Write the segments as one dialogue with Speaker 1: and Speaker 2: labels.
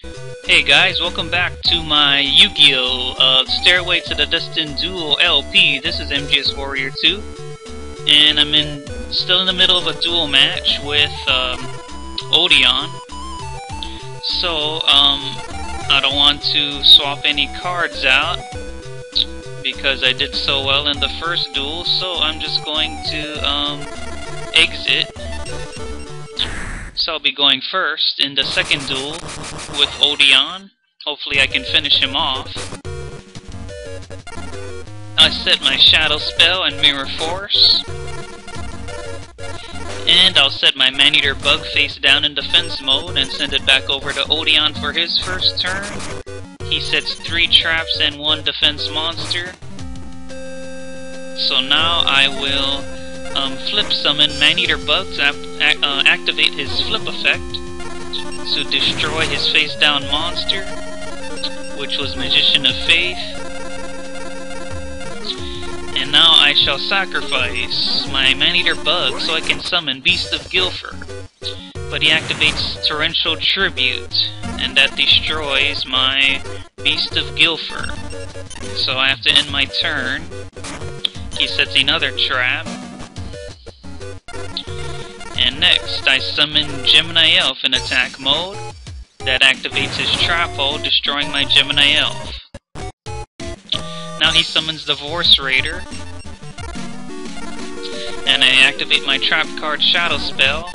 Speaker 1: Hey guys, welcome back to my Yu-Gi-Oh! Stairway to the Destined Duel LP. This is MGS Warrior 2, and I'm still in the middle of a duel match with Odion. So, I don't want to swap any cards out because I did so well in the first duel, so I'm just going to exit. So I'll be going first in the second duel with Odion. Hopefully I can finish him off. I set my Shadow Spell and Mirror Force. And I'll set my Maneater Bug face down in defense mode and send it back over to Odion for his first turn. He sets 3 traps and 1 defense monster. So now I will flip summon Maneater Bug to activate his flip effect to destroy his face down monster, which was Magician of Faith. And now I shall sacrifice my Maneater Bug so I can summon Beast of Guilford. But he activates Torrential Tribute, and that destroys my Beast of Guilford. So I have to end my turn. He sets another trap. And next, I summon Gemini Elf in attack mode. That activates his trap hole, destroying my Gemini Elf. Now he summons the Vorse Raider. And I activate my trap card Shadow Spell.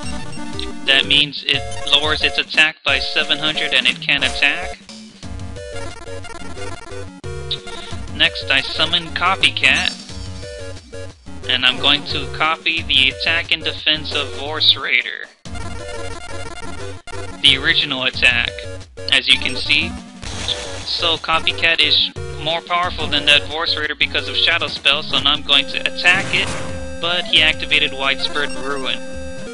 Speaker 1: That means it lowers its attack by 700 and it can attack. Next, I summon Copycat. And I'm going to copy the attack and defense of Vorse Raider. The original attack, as you can see. So Copycat is more powerful than that Vorse Raider because of Shadow Spell, so now I'm going to attack it, but he activated Widespread Ruin.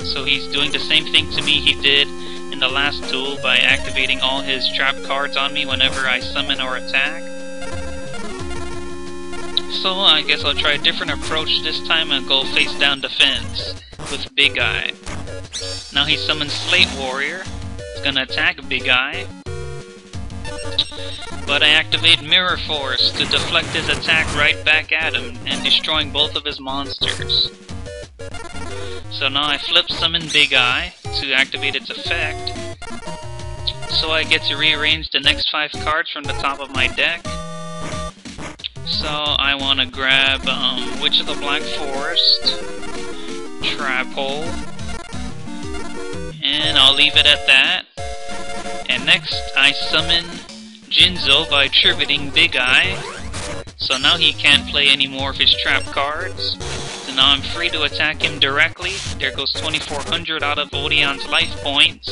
Speaker 1: So he's doing the same thing to me he did in the last duel by activating all his trap cards on me whenever I summon or attack. So I guess I'll try a different approach this time and go face down defense with Big Eye. Now he summons Slate Warrior. He's gonna attack Big Eye. But I activate Mirror Force to deflect his attack right back at him and destroying both of his monsters. So now I flip summon Big Eye to activate its effect. So I get to rearrange the next 5 cards from the top of my deck. So I want to grab Witch of the Black Forest, Trap Hole, and I'll leave it at that. And next I summon Jinzo by tributing Big Eye. So now he can't play any more of his trap cards. So now I'm free to attack him directly. There goes 2400 out of Odion's life points.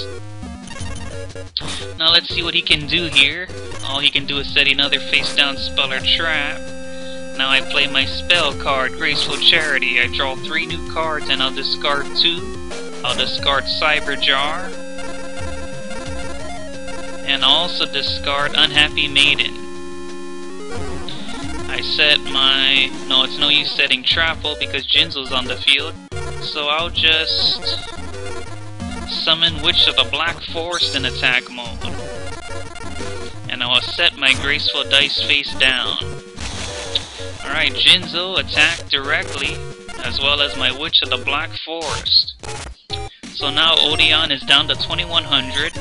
Speaker 1: Now let's see what he can do here. All he can do is set another face down spell or trap. Now I play my spell card, Graceful Charity. I draw 3 new cards and I'll discard 2. I'll discard Cyber Jar. And I'll also discard Unhappy Maiden. I set my... No, it's no use setting Trapple because Jinzo's on the field. So I'll just summon Witch of the Black Forest in attack mode. And I will set my Graceful Dice face down. Alright, Jinzo attack directly, as well as my Witch of the Black Forest. So now Odion is down to 2100.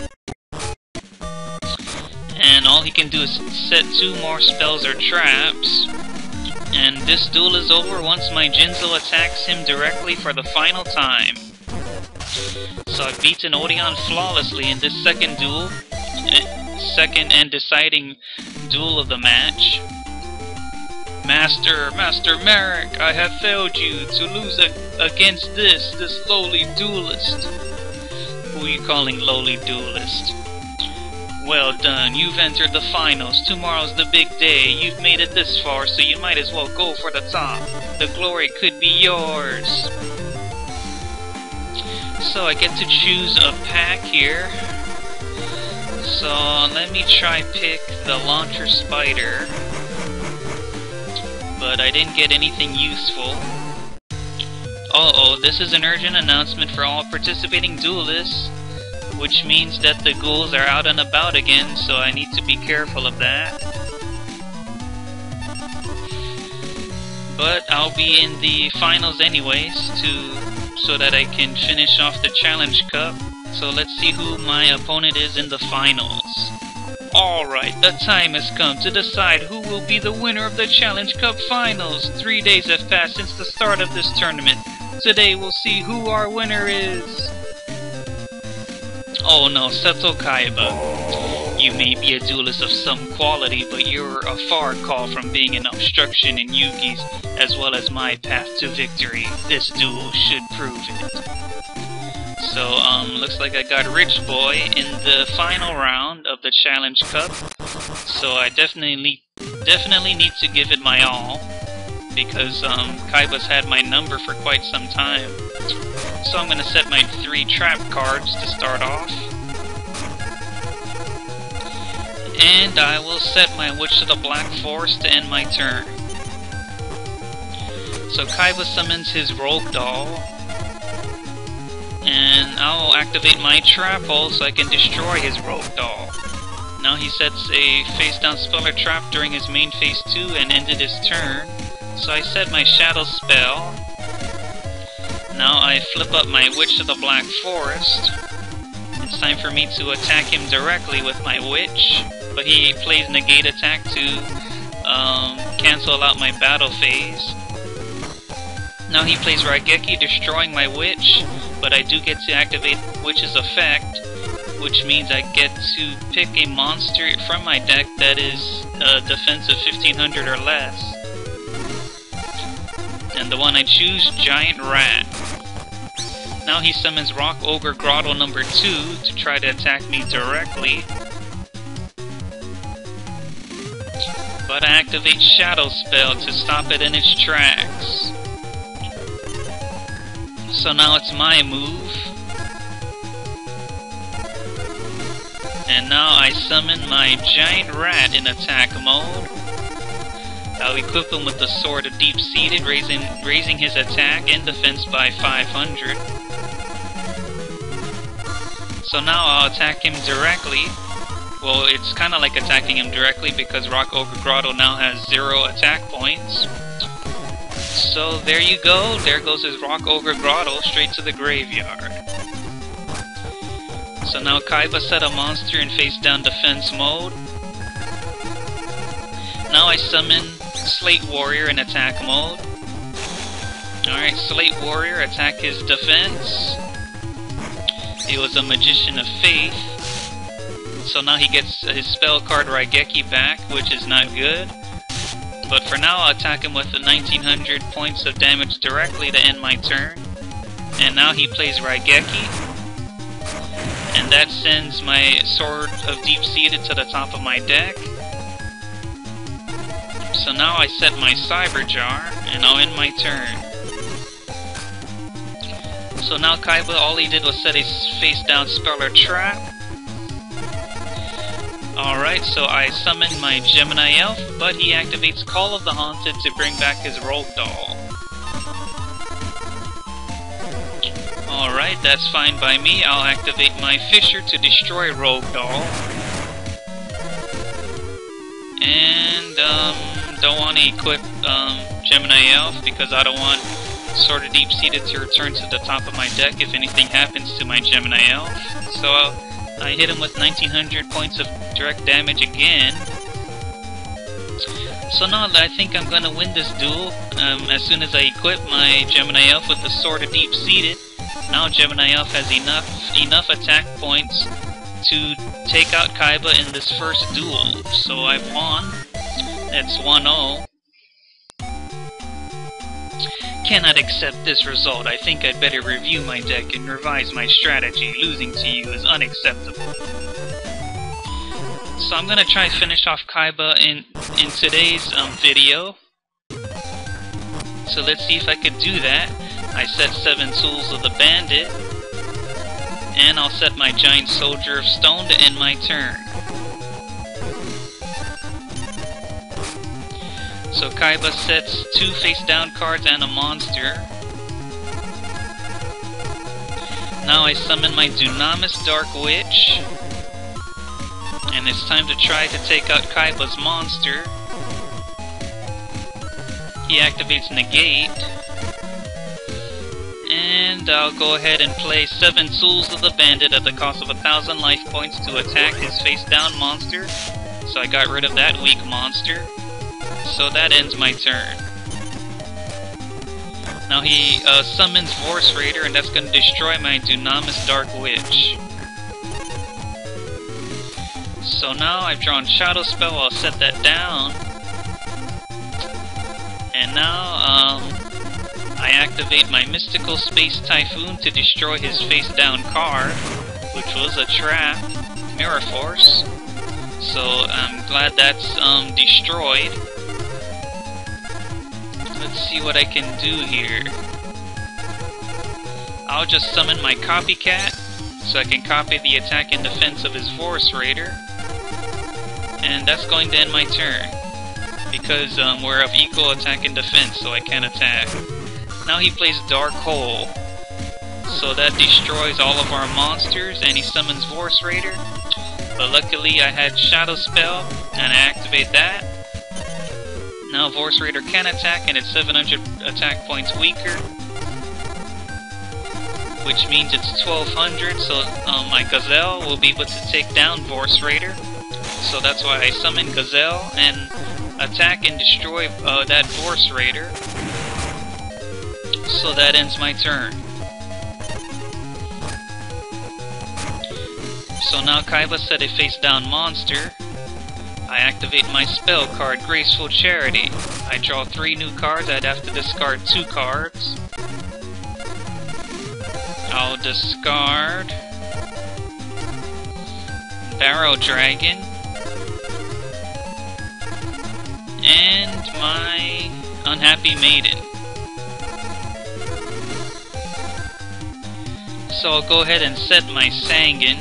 Speaker 1: And all he can do is set 2 more spells or traps. And this duel is over once my Jinzo attacks him directly for the final time. So I've beaten Odion flawlessly in this second duel. Second and deciding duel of the match. Master Merrick, I have failed you to lose against this lowly duelist. Who are you calling lowly duelist? Well done, you've entered the finals. Tomorrow's the big day. You've made it this far, so you might as well go for the top. The glory could be yours. So I get to choose a pack here. So let me try pick the Launcher Spider. But I didn't get anything useful. Uh-oh, this is an urgent announcement for all participating duelists. which means that the ghouls are out and about again, so I need to be careful of that. But I'll be in the finals anyways, so that I can finish off the Challenge Cup. So let's see who my opponent is in the finals. Alright, the time has come to decide who will be the winner of the Challenge Cup Finals. 3 days have passed since the start of this tournament. Today we'll see who our winner is. Oh no, Seto Kaiba. You may be a duelist of some quality, but you're a far call from being an obstruction in Yugi's, as well as my path to victory. This duel should prove it. So, looks like I got Rich Boy in the final round of the Challenge Cup. So I definitely need to give it my all, because Kaiba's had my number for quite some time. So I'm gonna set my 3 trap cards to start off. And I will set my Witch of the Black Forest to end my turn. So Kaiba summons his Rogue Doll. And I'll activate my Trap Hole so I can destroy his Rogue Doll. Now he sets a face-down Speller Trap during his main phase 2 and ended his turn. So I set my Shadow Spell. Now I flip up my Witch of the Black Forest. It's time for me to attack him directly with my Witch, but he plays Negate Attack to cancel out my battle phase. Now he plays Raigeki, destroying my Witch, but I do get to activate Witch's effect, which means I get to pick a monster from my deck that is defense of 1500 or less. And the one I choose, Giant Rat. Now he summons Rock Ogre Grotto number 2 to try to attack me directly. But I activate Shadow Spell to stop it in its tracks. So now it's my move. And now I summon my Giant Rat in attack mode. I'll equip him with the Sword of Deep-Seated, raising his attack and defense by 500. So now I'll attack him directly. Well, it's kind of like attacking him directly because Rock Ogre Grotto now has 0 attack points. So there you go, there goes his Rock Ogre Grotto straight to the graveyard. So now Kaiba set a monster in face-down defense mode. Now I summon Slate Warrior in attack mode. Alright, Slate Warrior, attack his defense. He was a Magician of Faith. So now he gets his spell card Raigeki back, which is not good. But for now, I'll attack him with the 1900 points of damage directly to end my turn. And now he plays Raigeki. And that sends my Sword of Deep-Seated to the top of my deck. So now I set my Cyber Jar, and I'll end my turn. So now Kaiba, all he did was set a face-down Speller Trap. Alright, so I summoned my Gemini Elf, but he activates Call of the Haunted to bring back his Rogue Doll. Alright, that's fine by me. I'll activate my Fisher to destroy Rogue Doll. And, don't want to equip Gemini Elf because I don't want Sword of Deep-Seated to return to the top of my deck if anything happens to my Gemini Elf. So I hit him with 1900 points of direct damage again. So now I think I'm gonna win this duel. As soon as I equip my Gemini Elf with the Sword of Deep-Seated, now Gemini Elf has enough attack points to take out Kaiba in this first duel. So I've won. That's 1-0. Cannot accept this result. I think I'd better review my deck and revise my strategy. Losing to you is unacceptable. So I'm gonna try to finish off Kaiba in today's video. So let's see if I could do that. I set 7 Tools of the Bandit. And I'll set my Giant Soldier of Stone to end my turn. So Kaiba sets 2 face-down cards and a monster. Now I summon my Demise Dark Witch. And it's time to try to take out Kaiba's monster. He activates Negate. And I'll go ahead and play 7 Tools of the Bandit at the cost of 1,000 life points to attack his face-down monster. So I got rid of that weak monster. So that ends my turn. Now he summons Force Raider, and that's going to destroy my Demise Dark Witch. So now I've drawn Shadow Spell, I'll set that down. And now I activate my Mystical Space Typhoon to destroy his face-down card, which was a trap, Mirror Force. So I'm glad that's destroyed. Let's see what I can do here. I'll just summon my Copycat, so I can copy the attack and defense of his Force Raider. And that's going to end my turn, because we're of equal attack and defense, so I can't attack. Now he plays Dark Hole, so that destroys all of our monsters, and he summons Force Raider. But luckily I had Shadow Spell, and I activate that. Now Force Raider can attack, and it's 700 attack points weaker, which means it's 1200, so my Gazelle will be able to take down Force Raider. So that's why I summon Gazelle and attack and destroy that Force Raider. So that ends my turn. So now Kaiba set a face-down monster. I activate my spell card, Graceful Charity. I draw 3 new cards, I'd have to discard 2 cards. I'll discard Barrow Dragon and my Unhappy Maiden. So I'll go ahead and set my Sangan.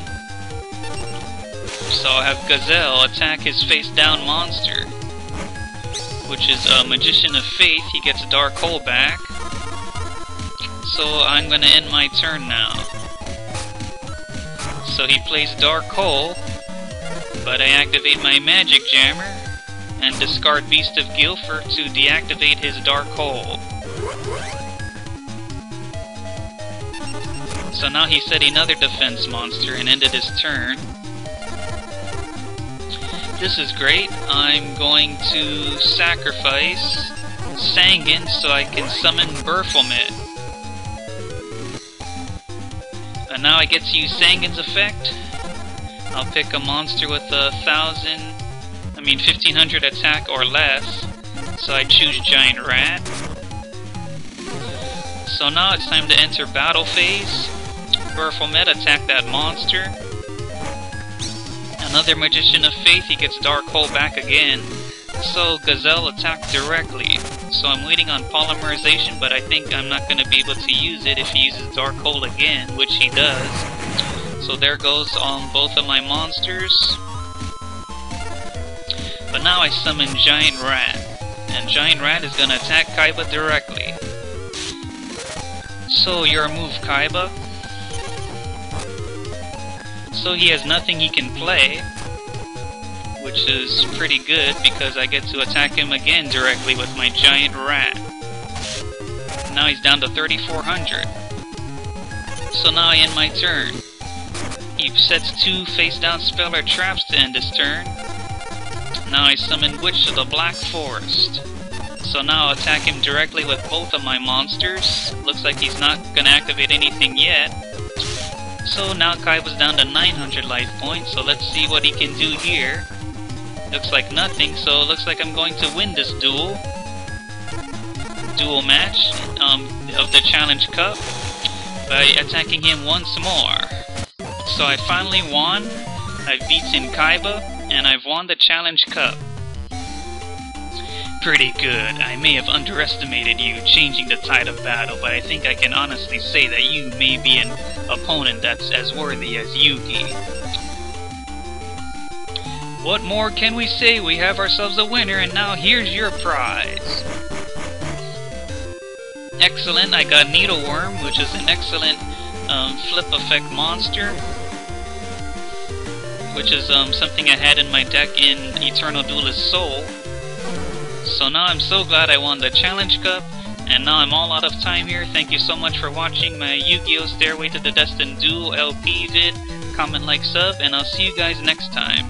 Speaker 1: So I'll have Gazelle attack his face-down monster, which is a Magician of Faith. He gets a Dark Hole back. So I'm gonna end my turn now. So he plays Dark Hole, but I activate my Magic Jammer and discard Beast of Guilford to deactivate his Dark Hole. So now he set another defense monster and ended his turn. This is great. I'm going to sacrifice Sangan so I can summon Baphomet. And now I get to use Sangan's effect. I'll pick a monster with 1500 attack or less. So I choose Giant Rat. So now it's time to enter battle phase. Baphomet attack that monster. Another Magician of Faith, he gets Dark Hole back again. So Gazelle attack directly. So I'm waiting on polymerization, but I think I'm not going to be able to use it if he uses Dark Hole again, which he does. So there goes on both of my monsters. But now I summon Giant Rat. And Giant Rat is going to attack Kaiba directly. So your move, Kaiba. So he has nothing he can play, which is pretty good because I get to attack him again directly with my Giant Rat. Now he's down to 3400. So now I end my turn. He sets 2 face-down speller traps to end his turn. Now I summon Witch of the Black Forest. So now I'll attack him directly with both of my monsters. Looks like he's not gonna activate anything yet. So now Kaiba's down to 900 life points, so let's see what he can do here. Looks like nothing, so it looks like I'm going to win this duel match of the Challenge Cup by attacking him once more. So I finally won. I've beaten Kaiba, and I've won the Challenge Cup. Pretty good. I may have underestimated you changing the tide of battle, but I think I can honestly say that you may be an opponent that's as worthy as Yugi. What more can we say? We have ourselves a winner, and now here's your prize. Excellent, I got Needleworm, which is an excellent flip effect monster, which is something I had in my deck in Eternal Duelist Soul. So now I'm so glad I won the Challenge Cup, and now I'm all out of time here. Thank you so much for watching my Yu-Gi-Oh! Stairway to the Destined Duel LP vid. Comment, like, sub, and I'll see you guys next time.